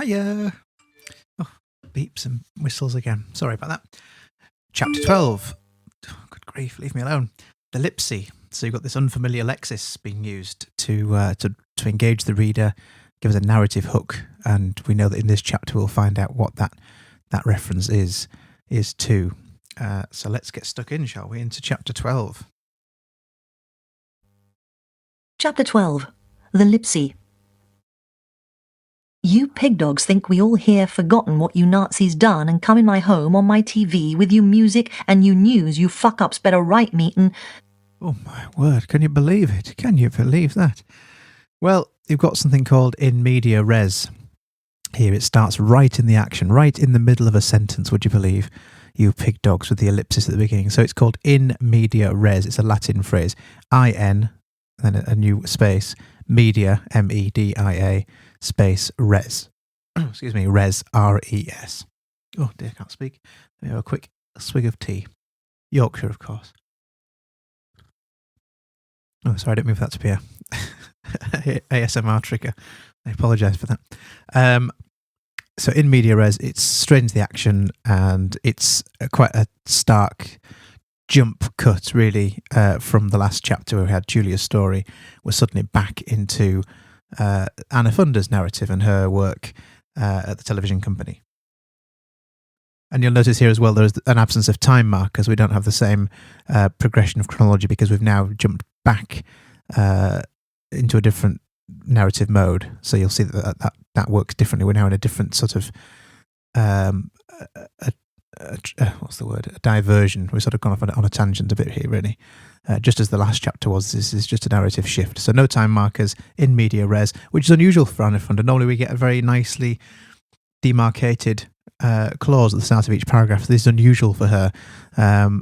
Hiya! Oh, beeps and whistles again. Sorry about that. Chapter 12. Oh, good grief, leave me alone. The lipsy. So you've got this unfamiliar lexis being used to engage the reader, give us a narrative hook, and we know that in this chapter we'll find out what that reference is to. So let's get stuck in, shall we, into chapter 12. Chapter 12. The Lipsy. You pig dogs think we all here forgotten what you Nazis done and come in my home on my TV with you music and you news you fuck-ups better write me and... Oh my word, can you believe it? Can you believe that? Well, you've got something called in media res. Here it starts right in the action, right in the middle of a sentence, would you believe? You pig dogs, with the ellipsis at the beginning. So it's called in media res. It's a Latin phrase. I-N, then a new space, media, M-E-D-I-A, space res. Excuse me, res, R-E-S. Oh dear, I can't speak. Let me have a quick swig of tea. Yorkshire, of course. Oh, sorry, I didn't move that to be a ASMR trigger. I apologise for that. So in media res, it's straight into the action, and it's quite a stark jump cut, really, from the last chapter where we had Julia's story. We're suddenly back into Anna Funder's narrative and her work at the television company. And you'll notice here as well there's an absence of time markers. We don't have the same progression of chronology because we've now jumped back into a different narrative mode. So you'll see that works differently. We're now in a different sort of what's the word? A diversion. We've sort of gone off on a tangent a bit here, really. Just as the last chapter was, this is just a narrative shift. So no time markers in media res, which is unusual for Anna Funder. Normally we get a very nicely demarcated clause at the start of each paragraph. This is unusual for her,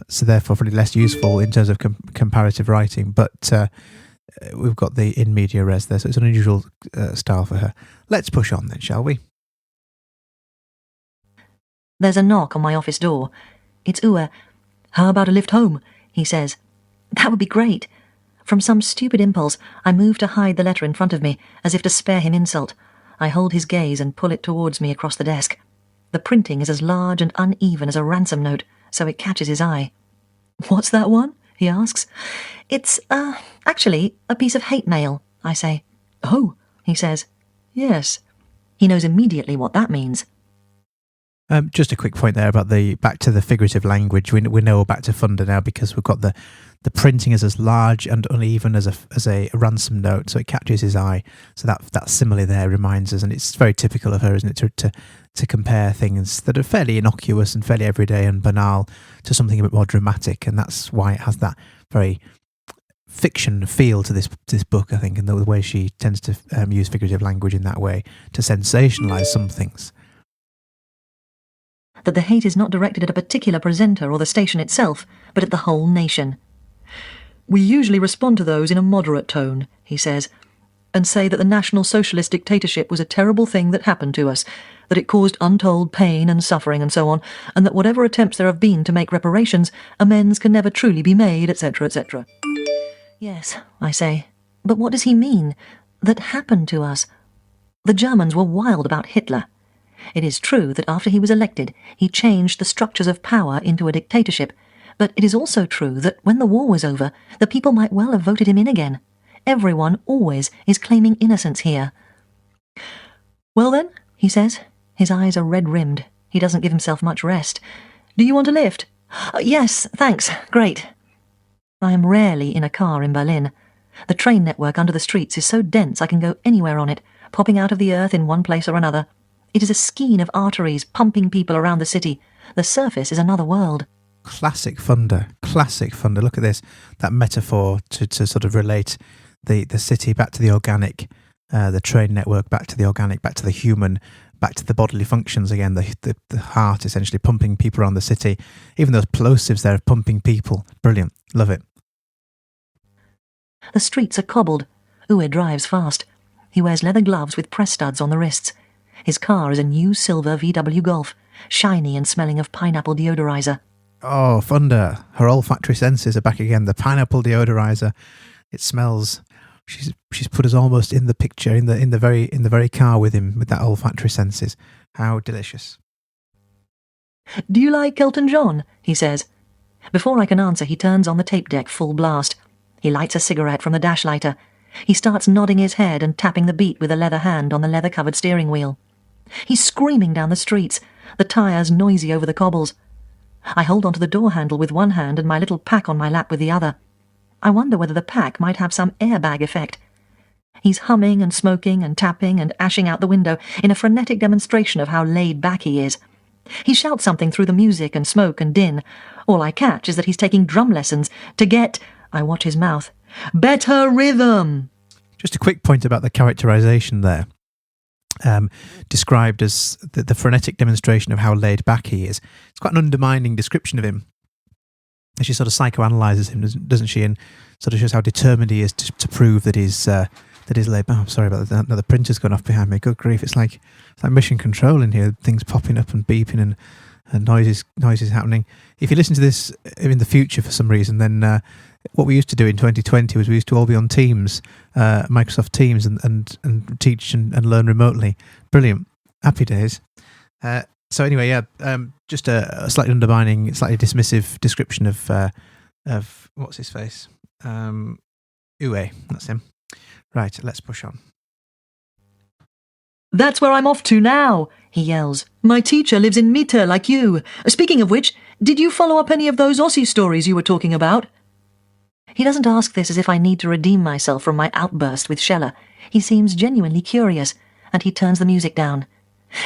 so therefore probably less useful in terms of comparative writing. But we've got the in media res there, so it's an unusual style for her. Let's push on then, shall we? There's a knock on my office door. It's Uwe. How about a lift home? He says. That would be great. From some stupid impulse, I move to hide the letter in front of me, as if to spare him insult. I hold his gaze and pull it towards me across the desk. The printing is as large and uneven as a ransom note, so it catches his eye. What's that one? He asks. It's, actually, a piece of hate mail, I say. Oh, he says. Yes. He knows immediately what that means. Just a quick point there about back to the figurative language. We know back to Funder now because we've got the printing is as large and uneven as a ransom note, so it catches his eye. So that simile there reminds us, and it's very typical of her, isn't it, to compare things that are fairly innocuous and fairly everyday and banal to something a bit more dramatic, and that's why it has that very fiction feel to this book, I think, and the way she tends to use figurative language in that way to sensationalise some things. That the hate is not directed at a particular presenter or the station itself, but at the whole nation. We usually respond to those in a moderate tone, he says, and say that the National Socialist dictatorship was a terrible thing that happened to us, that it caused untold pain and suffering and so on, and that whatever attempts there have been to make reparations, amends can never truly be made, etc., etc. Yes, I say, but what does he mean? That happened to us? The Germans were wild about Hitler. It is true that after he was elected, he changed the structures of power into a dictatorship, but it is also true that when the war was over, the people might well have voted him in again. Everyone always is claiming innocence here. Well then, he says. His eyes are red-rimmed. He doesn't give himself much rest. Do you want a lift? Yes, thanks. Great. I am rarely in a car in Berlin. The train network under the streets is so dense I can go anywhere on it, popping out of the earth in one place or another. It is a skein of arteries pumping people around the city. The surface is another world. Classic Funder. Look at this, that metaphor to sort of relate the city back to the organic, the train network back to the organic, back to the human, back to the bodily functions again, the heart essentially pumping people around the city. Even those plosives there of pumping people. Brilliant. Love it. The streets are cobbled. Uwe drives fast. He wears leather gloves with press studs on the wrists. His car is a new silver VW Golf, shiny and smelling of pineapple deodorizer. Oh, Funder. Her olfactory senses are back again. The pineapple deodorizer. It smells she's put us almost in the picture, in the very car with him, with that olfactory senses. How delicious. Do you like Elton John? He says. Before I can answer, he turns on the tape deck full blast. He lights a cigarette from the dash lighter. He starts nodding his head and tapping the beat with a leather hand on the leather-covered steering wheel. He's screaming down the streets, the tyres noisy over the cobbles. I hold onto the door handle with one hand and my little pack on my lap with the other. I wonder whether the pack might have some airbag effect. He's humming and smoking and tapping and ashing out the window in a frenetic demonstration of how laid back he is. He shouts something through the music and smoke and din. All I catch is that he's taking drum lessons to get, I watch his mouth, better rhythm. Just a quick point about the characterisation there. Described as the frenetic demonstration of how laid back he is. It's quite an undermining description of him. She sort of psychoanalyses him, doesn't she, and sort of shows how determined he is to prove that he's laid back. Oh, sorry about that. No, the printer's gone off behind me. Good grief! It's like mission control in here. Things popping up and beeping and noises happening. If you listen to this in the future for some reason, then what we used to do in 2020 was we used to all be on Teams, Microsoft Teams, and teach and learn remotely. Brilliant, happy days. So anyway, yeah, just a slightly undermining, slightly dismissive description of what's his face, Uwe. That's him. Right, let's push on. That's where I'm off to now, he yells. My teacher lives in Mitte, like you. Speaking of which, did you follow up any of those Aussie stories you were talking about? He doesn't ask this as if I need to redeem myself from my outburst with Scheller. He seems genuinely curious, and he turns the music down.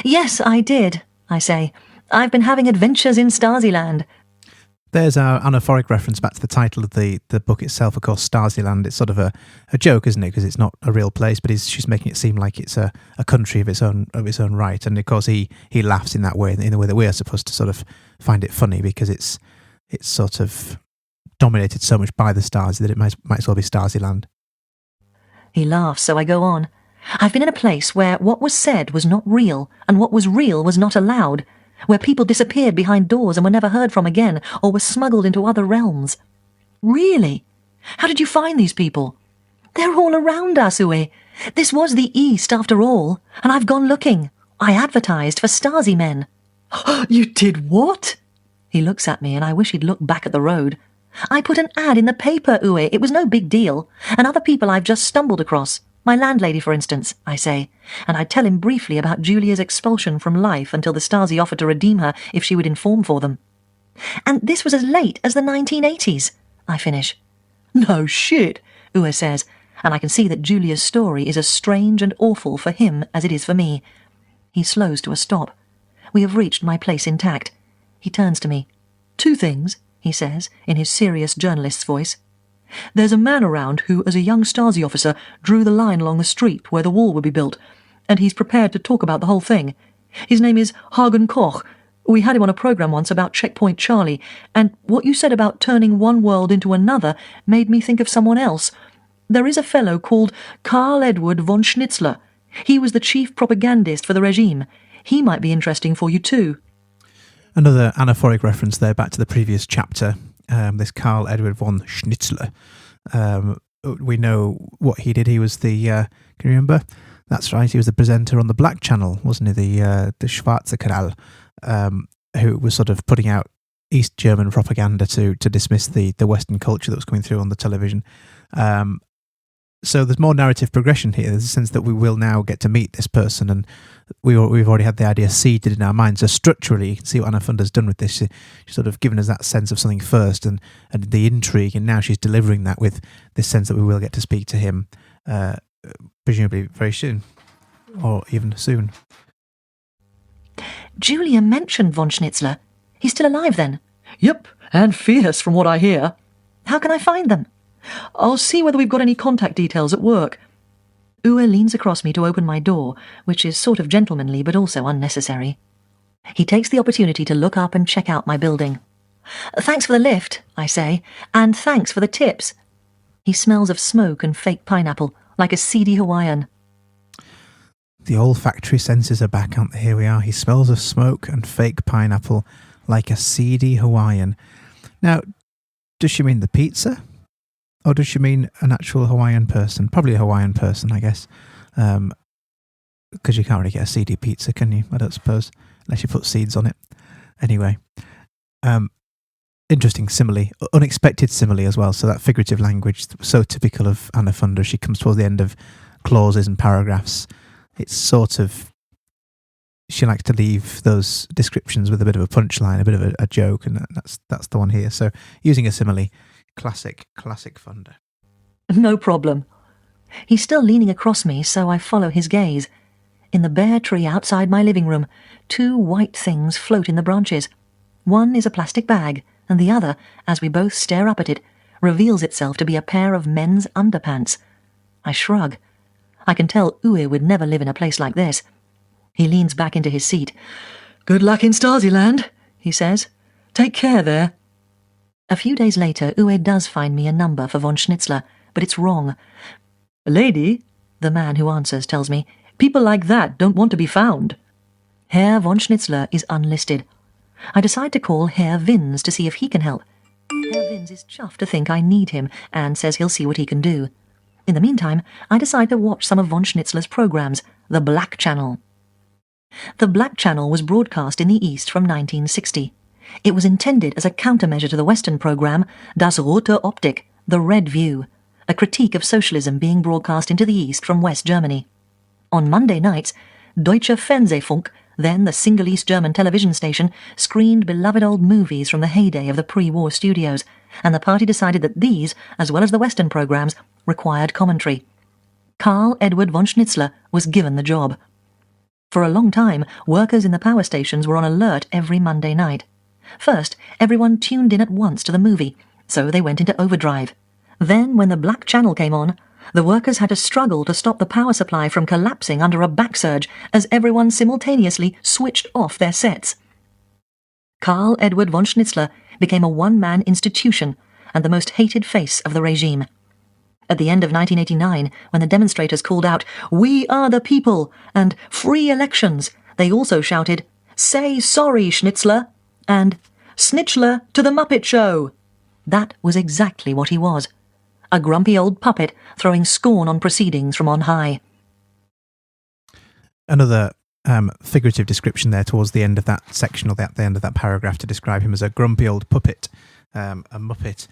Yes, I did, I say. I've been having adventures in Stasiland. There's our anaphoric reference back to the title of the book itself, of course, Stasiland. It's sort of a joke, isn't it? Because it's not a real place, but she's making it seem like it's a country of its own right. And of course, he laughs in that way, in the way that we are supposed to sort of find it funny, because it's sort of dominated so much by the Stasi that it might as well be Stasiland. He laughs, so I go on. I've been in a place where what was said was not real, and what was real was not allowed, where people disappeared behind doors and were never heard from again, or were smuggled into other realms. Really? How did you find these people? They're all around us, Uwe. This was the East, after all, and I've gone looking. I advertised for Stasi men. You did what? He looks at me, and I wish he'd looked back at the road. I put an ad in the paper, Uwe. It was no big deal. And other people I've just stumbled across. My landlady, for instance, I say. And I tell him briefly about Julia's expulsion from life until the Stasi offered to redeem her if she would inform for them. And this was as late as the 1980s, I finish. No shit, Uwe says, and I can see that Julia's story is as strange and awful for him as it is for me. He slows to a stop. We have reached my place intact. He turns to me. 2 things, he says, in his serious journalist's voice. There's a man around who, as a young Stasi officer, drew the line along the street where the wall would be built, and he's prepared to talk about the whole thing. His name is Hagen Koch. We had him on a programme once about Checkpoint Charlie, and what you said about turning one world into another made me think of someone else. There is a fellow called Karl Edward von Schnitzler. He was the chief propagandist for the regime. He might be interesting for you too. Another anaphoric reference there back to the previous chapter. This Karl Edward von Schnitzler. We know what he did. He was the... can you remember? That's right. He was the presenter on the Black Channel, wasn't he? The Schwarze Kanal, who was sort of putting out East German propaganda to dismiss the Western culture that was coming through on the television. So there's more narrative progression here. There's a sense that we will now get to meet this person, and we've already had the idea seeded in our minds. So structurally, you can see what Anna Funder's done with this. She's sort of given us that sense of something first and the intrigue, and now she's delivering that with this sense that we will get to speak to him, presumably very soon, or even soon. Julia mentioned von Schnitzler. He's still alive then? Yep, and fierce from what I hear. How can I find them? I'll see whether we've got any contact details at work. Uwe leans across me to open my door, which is sort of gentlemanly but also unnecessary. He takes the opportunity to look up and check out my building. Thanks for the lift, I say, and thanks for the tips. He smells of smoke and fake pineapple, like a seedy Hawaiian. The olfactory senses are back, aren't they? Here we are. He smells of smoke and fake pineapple, like a seedy Hawaiian. Now, does she mean the pizza? Or does she mean an actual Hawaiian person? Probably a Hawaiian person, I guess. Because you can't really get a seedy pizza, can you? I don't suppose, unless you put seeds on it. Anyway, interesting simile, unexpected simile as well. So that figurative language, so typical of Anna Funder. She comes towards the end of clauses and paragraphs. It's sort of, she likes to leave those descriptions with a bit of a punchline, a bit of a joke, and that's the one here. So using a simile, classic Funder. No problem. He's still leaning across me, so I follow his gaze. In the bare tree outside my living room, 2 white things float in the branches. One is a plastic bag, and the other, as we both stare up at it, reveals itself to be a pair of men's underpants. I shrug. I can tell Uwe would never live in a place like this. He leans back into his seat. "Good luck in Stasiland," he says. "Take care there." A few days later, Uwe does find me a number for von Schnitzler, but it's wrong. "Lady," the man who answers tells me, "people like that don't want to be found." Herr von Schnitzler is unlisted. I decide to call Herr Vins to see if he can help. Herr Vins is chuffed to think I need him and says he'll see what he can do. In the meantime, I decide to watch some of von Schnitzler's programs, the Black Channel. The Black Channel was broadcast in the East from 1960. It was intended as a countermeasure to the Western program Das Rote Optik, the Red View, a critique of socialism being broadcast into the East from West Germany. On Monday nights, Deutsche Fernsehfunk, then the single East German television station, screened beloved old movies from the heyday of the pre-war studios, and the party decided that these, as well as the Western programs, required commentary. Karl Edward von Schnitzler was given the job. For a long time, workers in the power stations were on alert every Monday night. First, everyone tuned in at once to the movie, so they went into overdrive. Then, when the Black Channel came on, the workers had to struggle to stop the power supply from collapsing under a backsurge as everyone simultaneously switched off their sets. Karl Edward von Schnitzler became a one-man institution and the most hated face of the regime. At the end of 1989, when the demonstrators called out, "We are the people!" and "Free elections," they also shouted, "Say sorry, Schnitzler!" and "Snitchler to the Muppet Show!" That was exactly what he was. A grumpy old puppet throwing scorn on proceedings from on high. Another figurative description there towards the end of that section, or the end of that paragraph, to describe him as a grumpy old puppet, a muppet.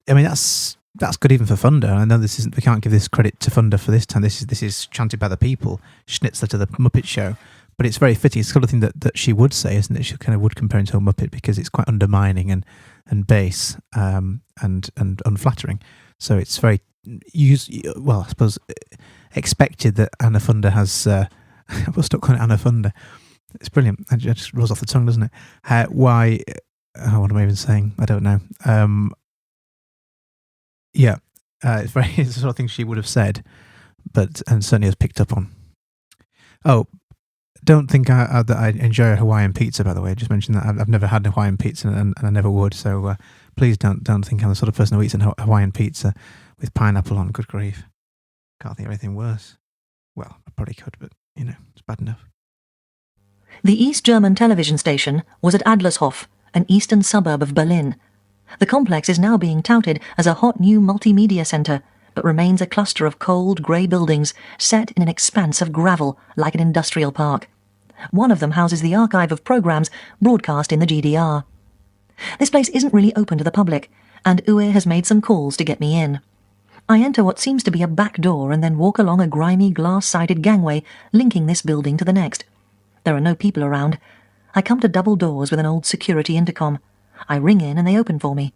I mean, that's good even for Funder. I know this isn't. We can't give this credit to Funder for this time. This is chanted by the people. Schnitzler to the Muppet Show, but it's very fitting. It's the sort of thing that she would say, isn't it? She kind of would compare him to a muppet because it's quite undermining and base and unflattering. So it's very I suppose expected that Anna Funder has. We'll stop calling it Anna Funder. It's brilliant. It just rolls off the tongue, doesn't it? Why? What am I even saying? I don't know. It's the sort of thing she would have said, and certainly has picked up on. Oh, don't think that I enjoy a Hawaiian pizza, by the way. Just mention that I've never had a Hawaiian pizza and I never would. So please don't think I'm the sort of person who eats a Hawaiian pizza with pineapple on. Good grief. Can't think of anything worse. Well, I probably could, but, it's bad enough. The East German television station was at Adlershof, an eastern suburb of Berlin. The complex is now being touted as a hot new multimedia centre, but remains a cluster of cold, grey buildings set in an expanse of gravel like an industrial park. One of them houses the archive of programmes broadcast in the GDR. This place isn't really open to the public, and Uwe has made some calls to get me in. I enter what seems to be a back door and then walk along a grimy glass-sided gangway linking this building to the next. There are no people around. I come to double doors with an old security intercom. I ring in and they open for me.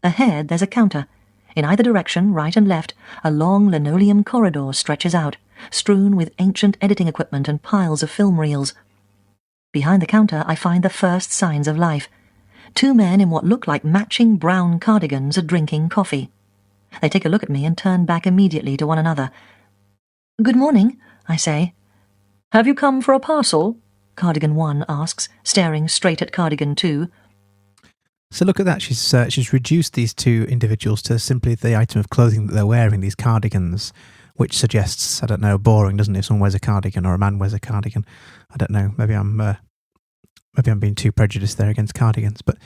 Ahead there's a counter. In either direction, right and left, a long linoleum corridor stretches out, strewn with ancient editing equipment and piles of film reels. Behind the counter I find the first signs of life. 2 men in what look like matching brown cardigans are drinking coffee. They take a look at me and turn back immediately to one another. "Good morning," I say. "Have you come for a parcel?" Cardigan 1 asks, staring straight at Cardigan 2. So look at that. She's reduced these 2 individuals to simply the item of clothing that they're wearing, these cardigans, which suggests, I don't know, boring, doesn't it? If someone wears a cardigan or a man wears a cardigan. I don't know. Maybe I'm being too prejudiced there against cardigans, but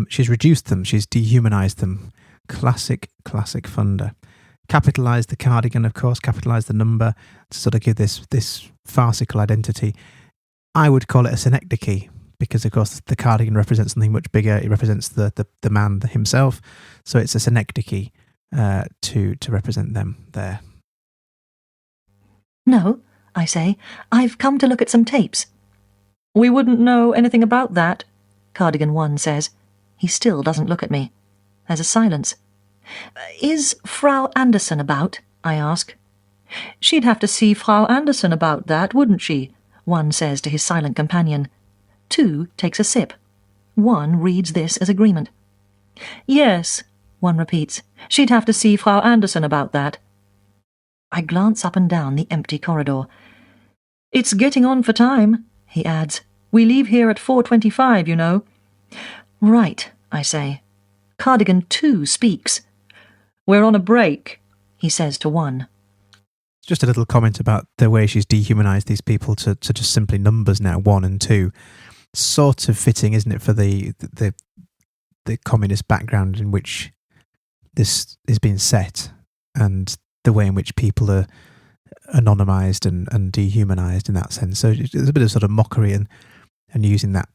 she's reduced them. She's dehumanized them. Classic funder. Capitalised the cardigan, of course, capitalised the number to sort of give this farcical identity. I would call it a synecdoche because, of course, the cardigan represents something much bigger. It represents the man himself. So it's a synecdoche to represent them there. No, I say, I've come to look at some tapes. We wouldn't know anything about that, Cardigan 1 says. He still doesn't look at me. There's a silence. Is Frau Anderson about? I ask. She'd have to see Frau Anderson about that, wouldn't she? 1 says to his silent companion. 2 takes a sip. 1 reads this as agreement. Yes, 1 repeats. She'd have to see Frau Anderson about that. I glance up and down the empty corridor. It's getting on for time, he adds. We leave here at 4:25, you know. Right, I say. Cardigan 2 speaks. We're on a break, he says to 1. Just a little comment about the way she's dehumanised these people to just simply numbers now, 1 and 2. Sort of fitting, isn't it, for the communist background in which this is being set, and the way in which people are anonymised and dehumanised in that sense. So there's a bit of sort of mockery and using that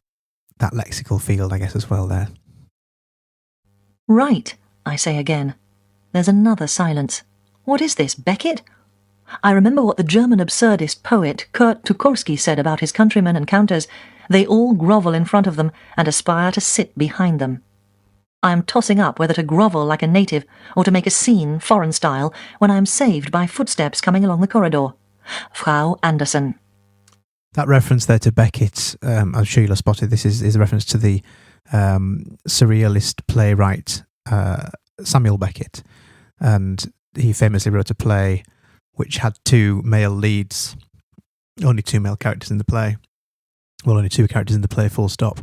lexical field, I guess, as well there. Right, I say again. There's another silence. What is this, Beckett? I remember what the German absurdist poet Kurt Tucholsky said about his countrymen and counters. They all grovel in front of them and aspire to sit behind them. I am tossing up whether to grovel like a native or to make a scene, foreign style, when I am saved by footsteps coming along the corridor. Frau Anderson. That reference there to Beckett, I'm sure you'll have spotted, this is a reference to the surrealist playwright Samuel Beckett. And he famously wrote a play which had 2 male leads, only 2 male characters in the play. Well, only 2 characters in the play, full stop.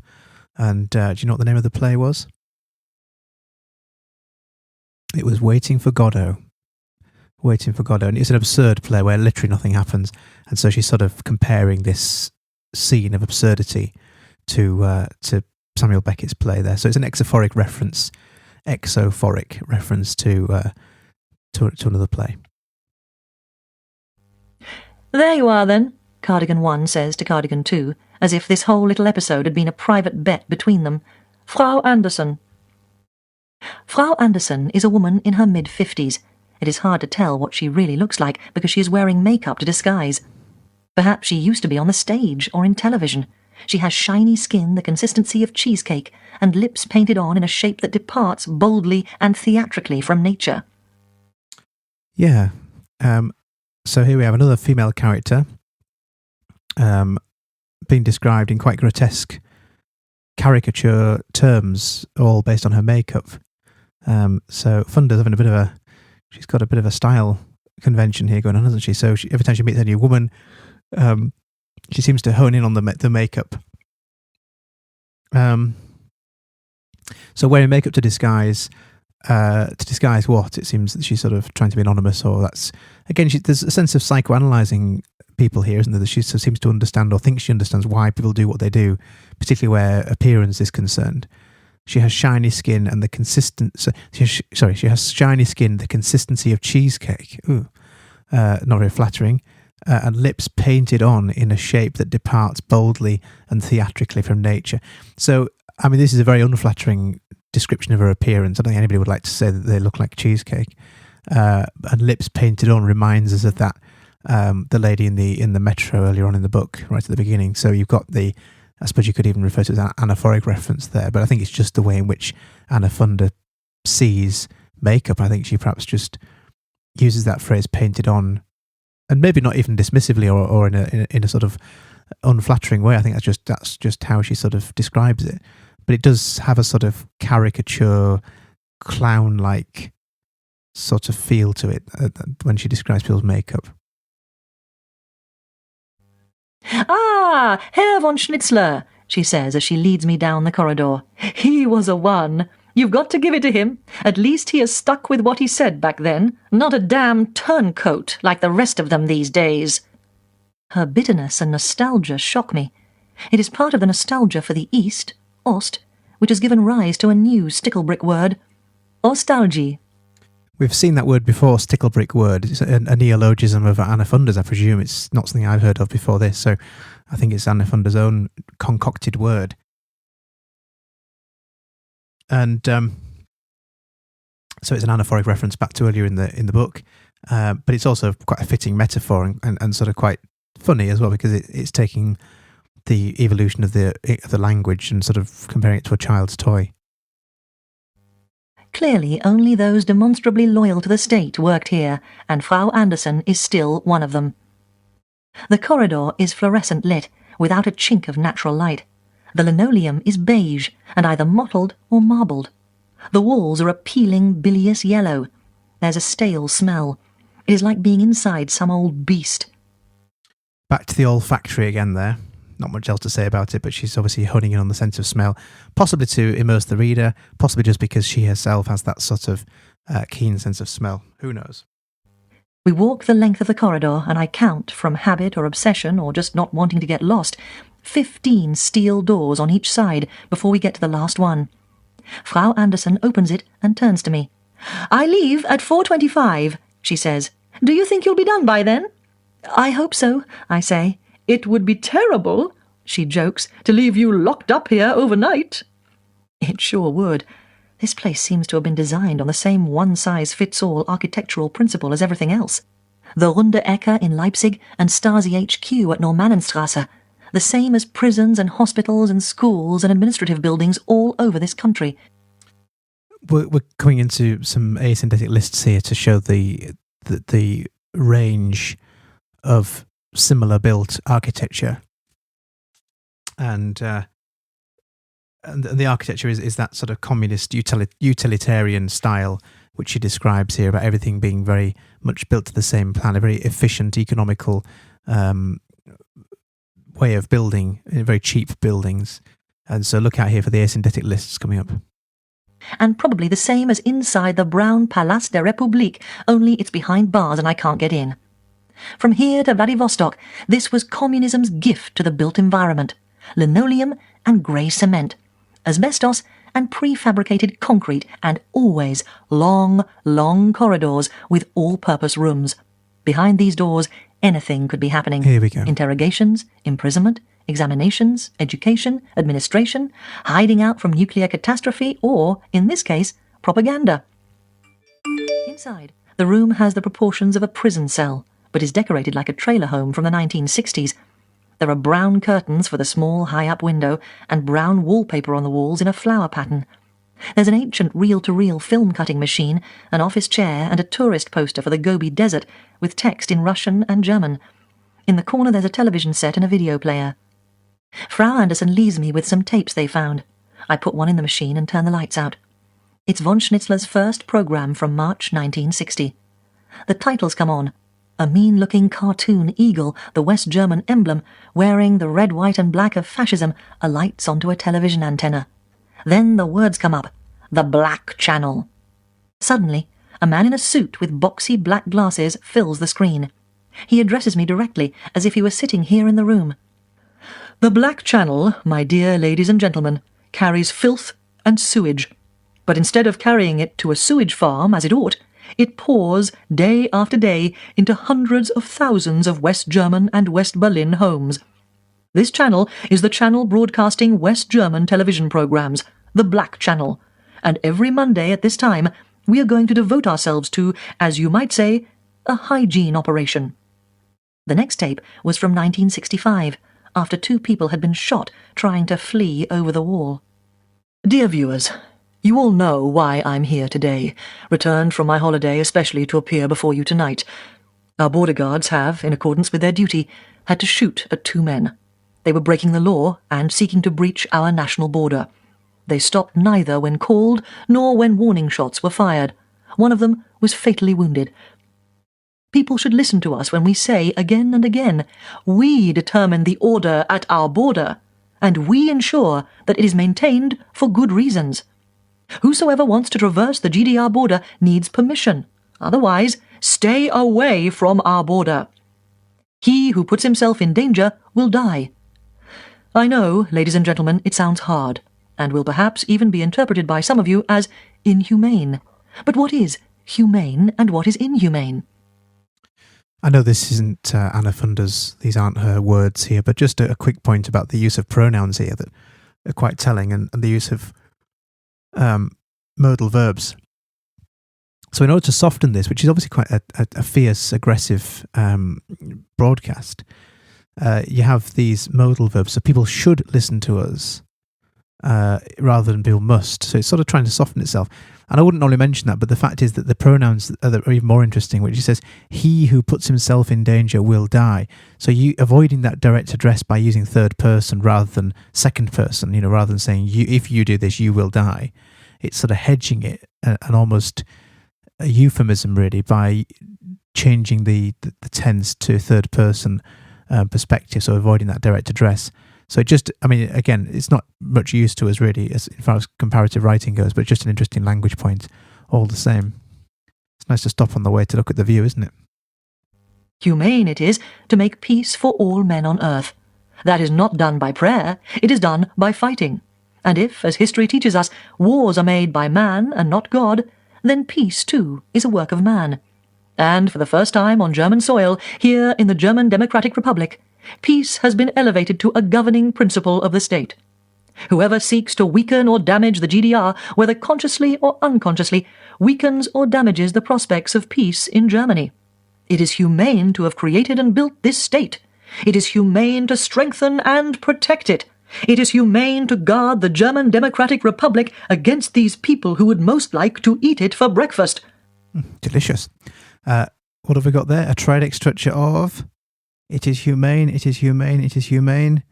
And do you know what the name of the play was? It was Waiting for Godot. Waiting for Godot. And it's an absurd play where literally nothing happens. And so she's sort of comparing this scene of absurdity to Samuel Beckett's play there. So it's an exophoric reference to another play. There you are, then, Cardigan 1 says to Cardigan 2, as if this whole little episode had been a private bet between them. Frau Anderson. Frau Anderson is a woman in her mid-50s. It is hard to tell what she really looks like because she is wearing makeup to disguise. Perhaps she used to be on the stage or in television. She has shiny skin the consistency of cheesecake and lips painted on in a shape that departs boldly and theatrically from nature. Yeah. So here we have another female character being described in quite grotesque caricature terms, all based on her makeup. So Funda's having she's got a bit of a style convention here going on, hasn't she? So every time she meets a new woman, she seems to hone in on the makeup. So wearing makeup to disguise what? It seems that she's sort of trying to be anonymous, or that's, again, there's a sense of psychoanalyzing people here, isn't there? That she seems to understand, or thinks she understands, why people do what they do, particularly where appearance is concerned. She has shiny skin and the she has shiny skin, the consistency of cheesecake. Ooh, not very flattering. And lips painted on in a shape that departs boldly and theatrically from nature. So, I mean, this is a very unflattering description of her appearance. I don't think anybody would like to say that they look like cheesecake. And lips painted on reminds us of that, the lady in the metro earlier on in the book, right at the beginning. So you've got I suppose you could even refer to it as an anaphoric reference there, but I think it's just the way in which Anna Funda sees makeup. I think she perhaps just uses that phrase painted on, and maybe not even dismissively or in a sort of unflattering way. I think that's just how she sort of describes it. But it does have a sort of caricature, clown-like sort of feel to it when she describes people's makeup. Ah, Herr von Schnitzler, she says as she leads me down the corridor. He was a 1. You've got to give it to him. At least he has stuck with what he said back then. Not a damn turncoat like the rest of them these days. Her bitterness and nostalgia shock me. It is part of the nostalgia for the East, Ost, which has given rise to a new sticklebrick word. Nostalgie. We've seen that word before, sticklebrick word. It's a neologism of Anna Funder's, I presume. It's not something I've heard of before this, so I think it's Anna Funder's own concocted word. And so it's an anaphoric reference back to earlier in the book, but it's also quite a fitting metaphor and sort of quite funny as well, because it's taking the evolution of the language and sort of comparing it to a child's toy. Clearly, only those demonstrably loyal to the state worked here, and Frau Anderson is still one of them. The corridor is fluorescent lit, without a chink of natural light. The linoleum is beige, and either mottled or marbled. The walls are a peeling, bilious yellow. There's a stale smell. It is like being inside some old beast. Back to the olfactory again there. Not much else to say about it, but she's obviously honing in on the sense of smell, possibly to immerse the reader, possibly just because she herself has that sort of keen sense of smell. Who knows? We walk the length of the corridor, and I count, from habit or obsession or just not wanting to get lost, 15 steel doors on each side before we get to the last one. Frau Anderson opens it and turns to me. "I leave at 4:25, she says. "Do you think you'll be done by then?" "I hope so," I say. "It would be terrible," she jokes, "to leave you locked up here overnight." It sure would. This place seems to have been designed on the same one-size-fits-all architectural principle as everything else. The Runde Ecke in Leipzig and Stasi HQ at Normannenstrasse, the same as prisons and hospitals and schools and administrative buildings all over this country. We're coming into some asynthetic lists here to show the range of similar built architecture, and the architecture is that sort of communist utilitarian style which she describes here, about everything being very much built to the same plan, a very efficient, economical way of building, very cheap buildings. And so look out here for the asynthetic lists coming up. And probably the same as inside the brown Palast der Republik, only it's behind bars and I can't get in. From here to Vladivostok, this was communism's gift to the built environment: linoleum and grey cement, asbestos and prefabricated concrete, and always long, long corridors with all-purpose rooms. Behind these doors, anything could be happening. Here we go. Interrogations, imprisonment, examinations, education, administration, hiding out from nuclear catastrophe, or, in this case, propaganda. Inside, the room has the proportions of a prison cell, but is decorated like a trailer home from the 1960s. There are brown curtains for the small high-up window and brown wallpaper on the walls in a flower pattern. There's an ancient reel-to-reel film-cutting machine, an office chair, and a tourist poster for the Gobi Desert with text in Russian and German. In the corner there's a television set and a video player. Frau Anderson leaves me with some tapes they found. I put one in the machine and turn the lights out. It's von Schnitzler's first programme from March 1960. The titles come on. A mean-looking cartoon eagle, the West German emblem, wearing the red, white and black of fascism, alights onto a television antenna. Then the words come up. The Black Channel. Suddenly, a man in a suit with boxy black glasses fills the screen. He addresses me directly, as if he were sitting here in the room. "The Black Channel, my dear ladies and gentlemen, carries filth and sewage. But instead of carrying it to a sewage farm, as it ought, it pours, day after day, into hundreds of thousands of West German and West Berlin homes. This channel is the channel broadcasting West German television programs, the Black Channel, and every Monday at this time we are going to devote ourselves to, as you might say, a hygiene operation." The next tape was from 1965, after 2 people had been shot trying to flee over the wall. "Dear viewers, you all know why I'm here today, returned from my holiday especially to appear before you tonight. Our border guards have, in accordance with their duty, had to shoot at 2 men. They were breaking the law and seeking to breach our national border. They stopped neither when called nor when warning shots were fired. One of them was fatally wounded. People should listen to us when we say again and again, we determine the order at our border, and we ensure that it is maintained for good reasons. Whosoever wants to traverse the GDR border needs permission. Otherwise, stay away from our border. He who puts himself in danger will die. I know, ladies and gentlemen, it sounds hard, and will perhaps even be interpreted by some of you as inhumane. But what is humane and what is inhumane? I know this isn't Anna Funder's, these aren't her words here, but just a quick point about the use of pronouns here that are quite telling, and the use of modal verbs. So in order to soften this, which is obviously quite a fierce, aggressive broadcast, you have these modal verbs. So people should listen to us rather than people must. So it's sort of trying to soften itself. And I wouldn't normally mention that, but the fact is that the pronouns are even more interesting, which says, he who puts himself in danger will die. So you avoiding that direct address by using third person rather than second person, rather than saying, if you do this, you will die. It's sort of hedging it, and almost a euphemism really, by changing the tense to third person perspective, so avoiding that direct address. So again, it's not much use to us really as far as comparative writing goes, but just an interesting language point all the same. It's nice to stop on the way to look at the view, isn't it? Humane it is to make peace for all men on earth. That is not done by prayer, it is done by fighting. And if, as history teaches us, wars are made by man and not God, then peace too is a work of man. And for the first time on German soil, here in the German Democratic Republic, peace has been elevated to a governing principle of the state. Whoever seeks to weaken or damage the GDR, whether consciously or unconsciously, weakens or damages the prospects of peace in Germany. It is humane to have created and built this state. It is humane to strengthen and protect it. It is humane to guard the German Democratic Republic against these people who would most like to eat it for breakfast. Delicious. What have we got there? A triadic structure of... It is humane, it is humane, it is humane.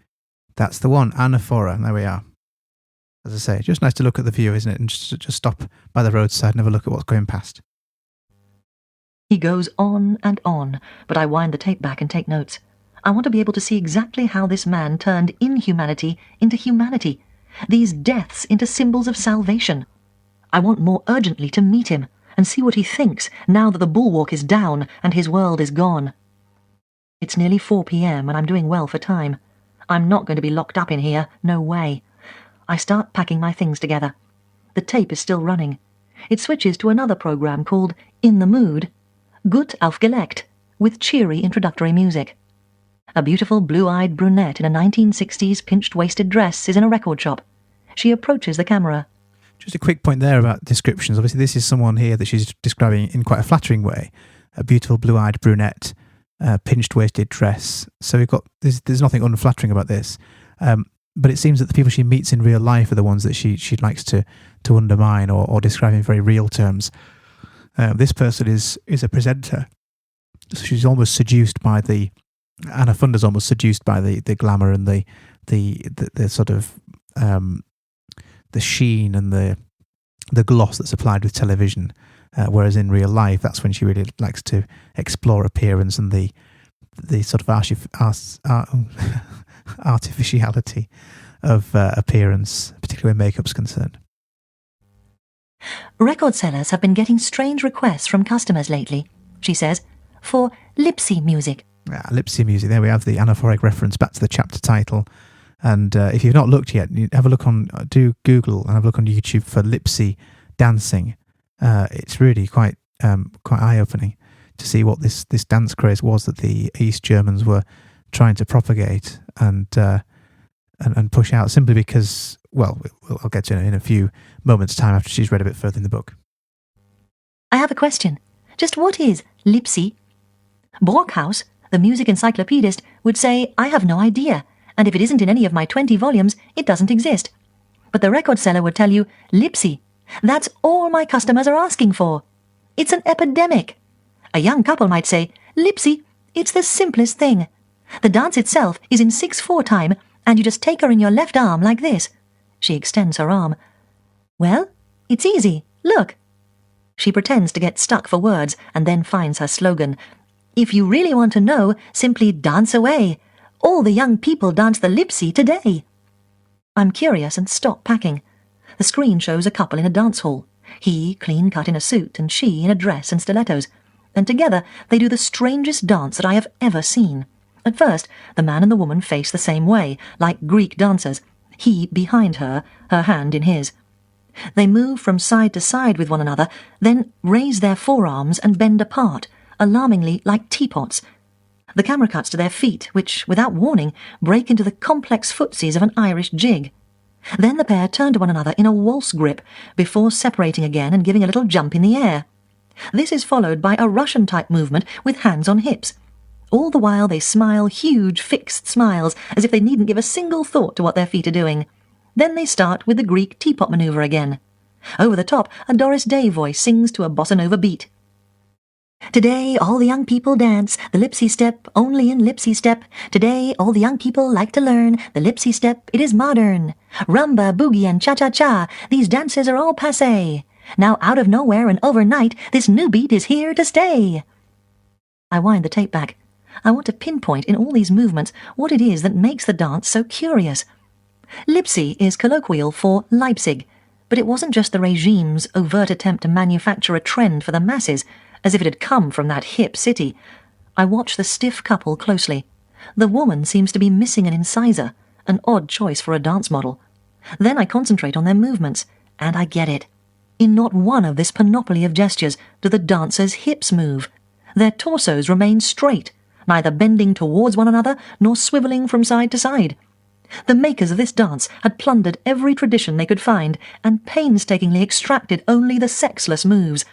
That's the one, anaphora. There we are. As I say, just nice to look at the view, isn't it? And just stop by the roadside and have a look at what's going past. He goes on and on, but I wind the tape back and take notes. I want to be able to see exactly how this man turned inhumanity into humanity, these deaths into symbols of salvation. I want more urgently to meet him and see what he thinks now that the bulwark is down and his world is gone. It's nearly 4 p.m. and I'm doing well for time. I'm not going to be locked up in here, no way. I start packing my things together. The tape is still running. It switches to another program called In the Mood, Gut aufgelegt, with cheery introductory music. A beautiful blue-eyed brunette in a 1960s pinched-waisted dress is in a record shop. She approaches the camera. Just a quick point there about descriptions. Obviously, this is someone here that she's describing in quite a flattering way. A beautiful blue-eyed brunette, pinched-waisted dress. So we've got there's nothing unflattering about this. But it seems that the people she meets in real life are the ones that she likes to undermine or describe in very real terms. This person is a presenter. So she's almost seduced by Anna Funder's almost seduced by the glamour and the sort of the sheen and the gloss that's applied with television, whereas in real life that's when she really likes to explore appearance and the sort of artificiality of appearance, particularly when makeup's concerned. Record sellers have been getting strange requests from customers lately, she says, for lipsy music. Lipsy music. There we have the anaphoric reference back to the chapter title. And if you've not looked yet, have a look do Google and have a look on YouTube for lipsy dancing. It's really quite eye-opening to see what this dance craze was that the East Germans were trying to propagate and push out, simply because, well, I'll get to it in a few moments' time after she's read a bit further in the book. I have a question. Just what is lipsy? Brockhaus, the music encyclopedist, would say, I have no idea, and if it isn't in any of my 20 volumes, it doesn't exist. But the record seller would tell you, lipsy. That's all my customers are asking for. It's an epidemic. A young couple might say, lipsy, it's the simplest thing. The dance itself is in 6/4 time, and you just take her in your left arm like this. She extends her arm. Well, it's easy. Look. She pretends to get stuck for words and then finds her slogan. If you really want to know, simply dance away. All the young people dance the lipsy today. I'm curious and stop packing. The screen shows a couple in a dance hall. He clean-cut in a suit and she in a dress and stilettos. And together they do the strangest dance that I have ever seen. At first, the man and the woman face the same way, like Greek dancers. He behind her, her hand in his. They move from side to side with one another, then raise their forearms and bend apart, alarmingly like teapots. The camera cuts to their feet, which, without warning, break into the complex footsies of an Irish jig. Then the pair turn to one another in a waltz grip, before separating again and giving a little jump in the air. This is followed by a Russian-type movement with hands on hips. All the while they smile huge, fixed smiles, as if they needn't give a single thought to what their feet are doing. Then they start with the Greek teapot manoeuvre again. Over the top, a Doris Day voice sings to a bossa nova beat. Today all the young people dance the lipsy step, only in lipsy step. Today all the young people like to learn the lipsy step, it is modern. Rumba, boogie and cha-cha-cha, these dances are all passé. Now out of nowhere and overnight, this new beat is here to stay. I wind the tape back. I want to pinpoint in all these movements what it is that makes the dance so curious. Lipsy is colloquial for Leipzig, but it wasn't just the regime's overt attempt to manufacture a trend for the masses, as if it had come from that hip city. I watch the stiff couple closely. The woman seems to be missing an incisor, an odd choice for a dance model. Then I concentrate on their movements, and I get it. In not one of this panoply of gestures do the dancers' hips move. Their torsos remain straight, neither bending towards one another nor swivelling from side to side. The makers of this dance had plundered every tradition they could find and painstakingly extracted only the sexless moves.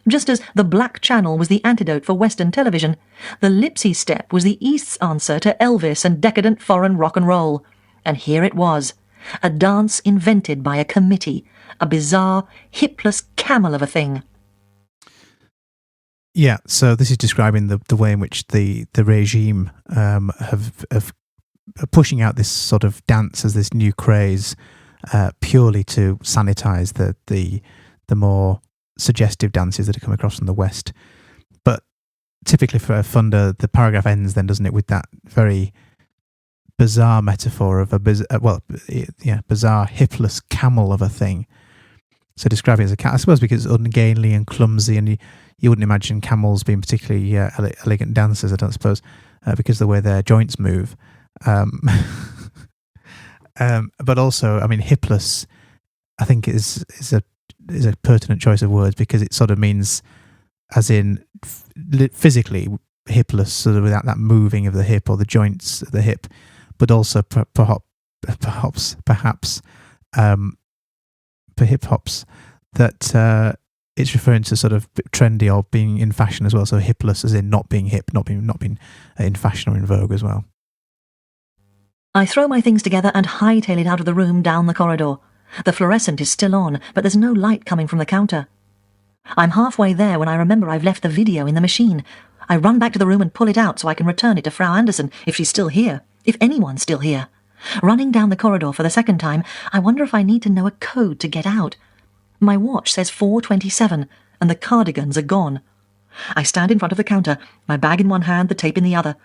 Just as the Black Channel was the antidote for Western television, the Lipsy Step was the East's answer to Elvis and decadent foreign rock and roll. And here it was, a dance invented by a committee, a bizarre, hipless camel of a thing. Yeah, so this is describing the way in which the regime have pushing out this sort of dance as this new craze, purely to sanitize the more suggestive dances that have come across from the West. But typically for a funder, the paragraph ends then, doesn't it, with that very bizarre metaphor of a bizarre hipless camel of a thing. So describing it as a cat, I suppose, because it's ungainly and clumsy, and you wouldn't imagine camels being particularly elegant dancers, I don't suppose, because of the way their joints move. But also, I mean, hipless, I think is a pertinent choice of words, because it sort of means, as in physically hipless, sort of without that moving of the hip or the joints of the hip, but also perhaps for hip hops, that it's referring to sort of trendy or being in fashion as well. So hipless as in not being hip, not being in fashion or in vogue as well. I throw my things together and hightail it out of the room down the corridor. The fluorescent is still on, but there's no light coming from the counter. I'm halfway there when I remember I've left the video in the machine. I run back to the room and pull it out so I can return it to Frau Anderson, if she's still here, if anyone's still here. Running down the corridor for the second time, I wonder if I need to know a code to get out. My watch says 4:27, and the cardigans are gone. I stand in front of the counter, my bag in one hand, the tape in the other.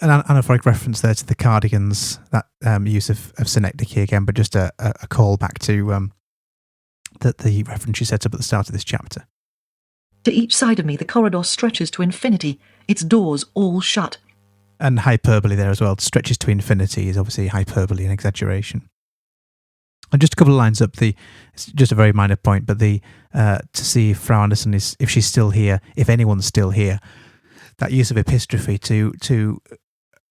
An anaphoric reference there to the cardigans, that use of synecdoche again, but just a call back to the reference you set up at the start of this chapter. To each side of me, the corridor stretches to infinity, its doors all shut. And hyperbole there as well. Stretches to infinity is obviously hyperbole and exaggeration. And just a couple of lines up, it's just a very minor point, but to see if Frau Anderson if she's still here, if anyone's still here, that use of epistrophe to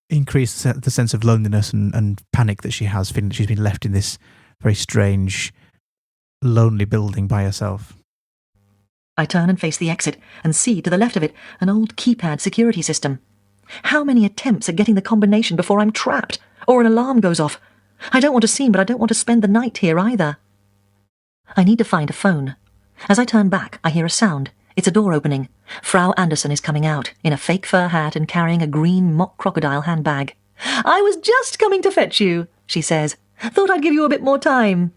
increase the sense of loneliness and panic that she has, feeling that she's been left in this very strange, lonely building by herself. I turn and face the exit and see to the left of it an old keypad security system. How many attempts at getting the combination before I'm trapped, or an alarm goes off? I don't want to seem, but I don't want to spend the night here either. I need to find a phone. As I turn back, I hear a sound. It's a door opening. Frau Anderson is coming out, in a fake fur hat and carrying a green mock crocodile handbag. "I was just coming to fetch you," she says. "Thought I'd give you a bit more time."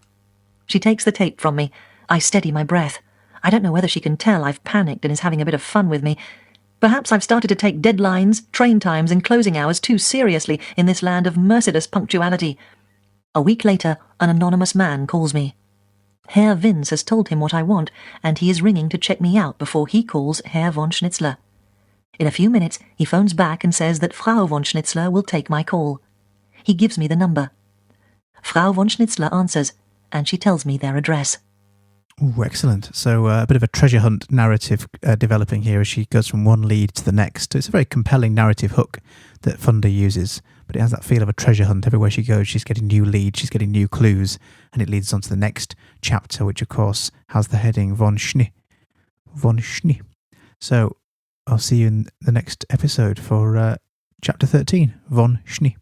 She takes the tape from me. I steady my breath. I don't know whether she can tell I've panicked and is having a bit of fun with me. Perhaps I've started to take deadlines, train times and closing hours too seriously in this land of merciless punctuality. A week later, an anonymous man calls me. Herr Vince has told him what I want, and he is ringing to check me out before he calls Herr von Schnitzler. In a few minutes, he phones back and says that Frau von Schnitzler will take my call. He gives me the number. Frau von Schnitzler answers. and she tells me their address. Ooh, excellent. So a bit of a treasure hunt narrative developing here as she goes from one lead to the next. It's a very compelling narrative hook that Funda uses, but it has that feel of a treasure hunt. Everywhere she goes, she's getting new leads, she's getting new clues, and it leads on to the next chapter, which of course has the heading Von Schnee. Von Schnee. So I'll see you in the next episode for chapter 13, Von Schnee.